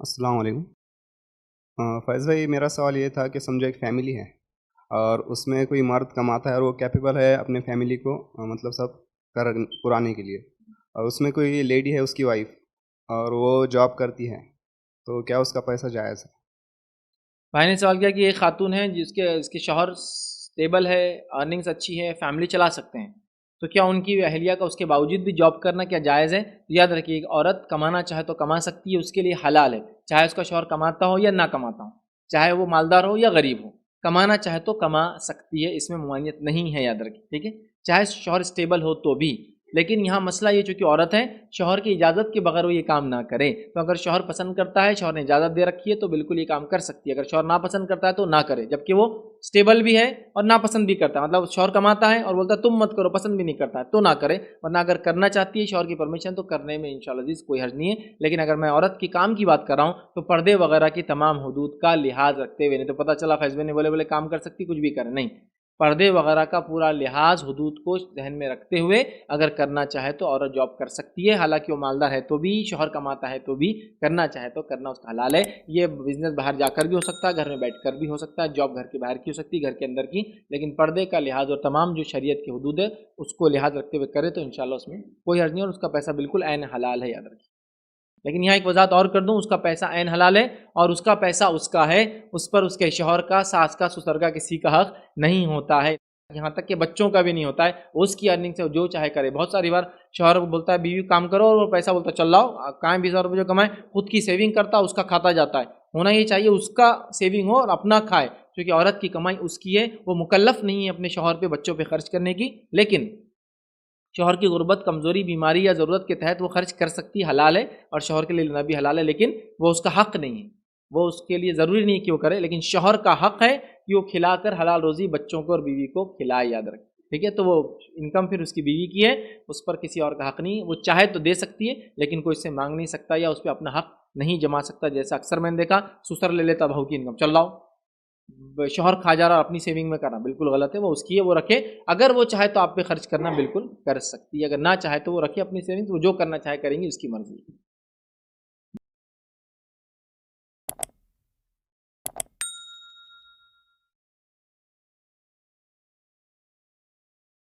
अस्सलाम वालेकुम। फैज़ भाई, मेरा सवाल ये था कि समझो एक फ़ैमिली है और उसमें कोई मर्द कमाता है और वो कैपेबल है अपने फ़ैमिली को मतलब सब कर पुराने के लिए, और उसमें कोई लेडी है उसकी वाइफ़ और वो जॉब करती है, तो क्या उसका पैसा जायज़ है? भाई ने सवाल किया कि एक खातून है जिसके इसके शौहर स्टेबल है, अर्निंग्स अच्छी है, फैमिली चला सकते हैं। तो क्या उनकी अहलिया का उसके बावजूद भी जॉब करना क्या जायज़ है? तो याद रखिए, एक औरत कमाना चाहे तो कमा सकती है, उसके लिए हलाल है। चाहे उसका शौहर कमाता हो या ना कमाता हो, चाहे वो मालदार हो या गरीब हो, कमाना चाहे तो कमा सकती है, इसमें ममानियत नहीं है, याद रखिए, ठीक है? चाहे शौहर स्टेबल हो तो भी। लेकिन यहाँ मसला ये, चूँकि औरत है, शौहर की इजाज़त के बगैर वो ये काम ना करे। तो अगर शौहर पसंद करता है, शौहर ने इजाज़त दे रखी है, तो बिल्कुल ये काम कर सकती है। अगर शौहर नापसंद करता है तो ना करे, जबकि वो स्टेबल भी है और नापसंद भी करता है। मतलब शौहर कमाता है और बोलता है तुम मत करो, पसंद भी नहीं करता है, तो ना करे। वरना अगर करना चाहती है शौहर की परमिशन, तो करने में इंशाअल्लाह अज़ीज़ कोई हर्ज नहीं है। लेकिन अगर मैं औरत की काम की बात कर रहा हूँ, तो पर्दे वगैरह की तमाम हदूद का लिहाज रखते हुए, नहीं तो पता चला फैज़ ने बोले बोले काम कर सकती, कुछ भी करे, नहीं। पर्दे वगैरह का पूरा लिहाज हदूद को ज़हन में रखते हुए अगर करना चाहे तो औरत जॉब कर सकती है। हालांकि वो मालदार है तो भी, शौहर कमाता है तो भी, करना चाहे तो करना उसका हलाल है। ये बिज़नेस बाहर जाकर भी हो सकता है, घर में बैठ कर भी हो सकता है, जॉब घर के बाहर की हो सकती है, घर के अंदर की। लेकिन पर्दे का लिहाज और तमाम जो शरीयत की हदूद है उसको लिहाज रखते हुए करे तो इंशाल्लाह उसमें कोई हर्ज नहीं, और उसका पैसा बिल्कुल ऐन हलाल है, याद रखिए। लेकिन यहाँ एक वजाहत और कर दूं, उसका पैसा ऐन हलाल है और उसका पैसा उसका है, उस पर उसके शौहर का, सास का, ससुर का किसी का हक नहीं होता है। यहाँ तक कि बच्चों का भी नहीं होता है। उसकी अर्निंग से जो चाहे करे। बहुत सारी बार शौहर को बोलता है बीवी काम करो, और वो पैसा बोलता है चल लाओ, कहाँ 20,000 रुपये जो कमाए, खुद की सेविंग करता है, उसका खाता जाता है। होना ये चाहिए उसका सेविंग हो और अपना खाए, क्योंकि औरत की कमाई उसकी है, वो मुकल्लफ नहीं है अपने शौहर पे, बच्चों पे खर्च करने की। लेकिन शौहर की गुर्बत, कमज़ोरी, बीमारी या ज़रूरत के तहत वो खर्च कर सकती है, हलाल है। और शौहर के लिए लेना भी हलाल है, लेकिन वो उसका हक़ नहीं है। वो उसके लिए ज़रूरी नहीं है कि वो करे, लेकिन शौहर का हक़ है कि वो खिलाकर हलाल रोज़ी बच्चों को और बीवी को खिलाए, याद रखें, ठीक है? तो वो इनकम फिर उसकी बीवी की है, उस पर किसी और का हक़ नहीं है। वो चाहे तो दे सकती है, लेकिन कोई उससे मांग नहीं सकता या उस पर अपना हक़ नहीं जमा सकता। जैसा अक्सर मैंने देखा, ससुर ले लेता बहू की इनकम, चल लाओ, शौहर खा जा रहा, अपनी सेविंग में करना बिल्कुल गलत है। वो उसकी है, वो रखे। अगर वो चाहे तो आप पे खर्च करना बिल्कुल कर सकती है, अगर ना चाहे तो वो रखे अपनी सेविंग, वो जो करना चाहे करेंगी, उसकी मर्जी है।